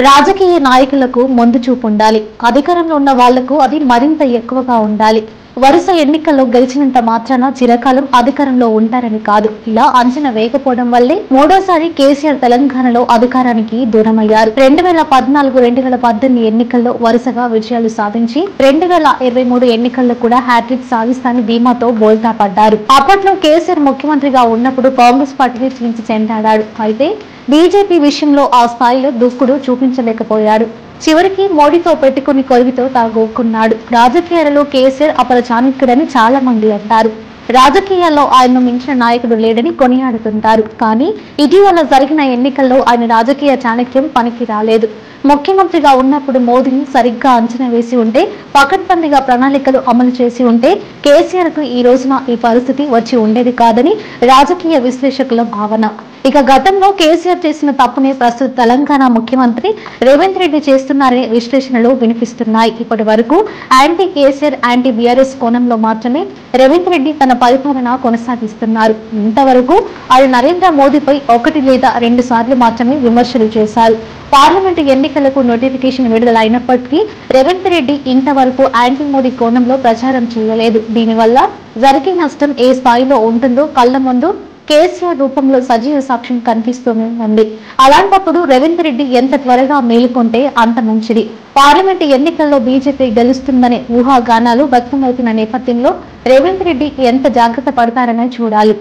రాజకీయ నాయకులకు ముందు చూపు ఉండాలి. అధికారంలో ఉన్న వాళ్లకు అది మరింత ఎక్కువగా ఉండాలి. వరుస ఎన్నికల్లో గెలిచినంత మాత్రాన చిరకాలం అధికారంలో ఉంటారని కాదు. ఇలా అంచనా వేయకపోవడం వల్లే మూడోసారి కేసీఆర్ తెలంగాణలో అధికారానికి దూరమయ్యారు. 2014-2018 ఎన్నికల్లో వరుసగా విజయాలు సాధించి 2023 ఎన్నికల్లో కూడా హ్యాట్రిక్ సాధిస్తానని ధీమాతో బోల్తా పడ్డారు. అప్పట్లో కేసీఆర్ ముఖ్యమంత్రిగా ఉన్నప్పుడు కాంగ్రెస్ పార్టీని చీల్చి చెండాడాడు. అయితే బీజేపీ విషయంలో ఆ స్థాయిలో దూకుడు చూపించలేకపోయాడు. చివరికి మోడీతో పెట్టుకుని కొలువితో తాగొక్కున్నాడు. రాజకీయాలలో కేసీఆర్ అపర చాణక్యుడని చాలా మంది అంటారు. రాజకీయాల్లో ఆయన్ను మించిన నాయకుడు లేడని కొనియాడుతుంటారు. కానీ ఇటీవల జరిగిన ఎన్నికల్లో ఆయన రాజకీయ చాణక్యం పనికి రాలేదు. ముఖ్యమంత్రిగా ఉన్నప్పుడు మోదీని సరిగ్గా అంచనా వేసి ఉంటే, పకడ్బందీగా ప్రణాళికలు అమలు చేసి ఉంటే కేసీఆర్ కు ఈ రోజున ఈ పరిస్థితి వచ్చి ఉండేది కాదని రాజకీయ విశ్లేషకుల భావన. ఇక గతంలో కేసీఆర్ చేసిన తప్పునే ప్రస్తుత తెలంగాణ ముఖ్యమంత్రి రేవంత్ రెడ్డి చేస్తున్నారనే విశ్లేషణలు వినిపిస్తున్నాయి. ఇప్పటి వరకు యాంటీ కేసీఆర్, యాంటీ బీఆర్ఎస్ కోణంలో మాత్రమే రేవంత్ రెడ్డి తన పరిపాలన కొనసాగిస్తున్నారు. ఇంతవరకు ఆయన నరేంద్ర మోదీపై 1 లేదా 2 సార్లు మాత్రమే విమర్శలు చేశారు. పార్లమెంటు ఎన్నికలకు నోటిఫికేషన్ విడుదల అయినప్పటికీ రేవంత్ రెడ్డి ఇంతవరకు యాంటీ మోదీ కోణంలో ప్రచారం చేయలేదు. దీనివల్ల జరిగే నష్టం ఏ స్థాయిలో ఉంటుందో కళ్ల ముందు కేసీఆర్ రూపంలో సజీవ సాక్ష్యం కనిపిస్తూనే ఉంది. అలాంటప్పుడు రేవంత్ రెడ్డి ఎంత త్వరగా మేలుకొంటే అంత మంచిది. పార్లమెంటు ఎన్నికల్లో బీజేపీ గెలుస్తుందనే ఊహాగానాలు వ్యక్తమవుతున్న నేపథ్యంలో రేవంత్ రెడ్డి ఎంత జాగ్రత్త పడతారని చూడాలి.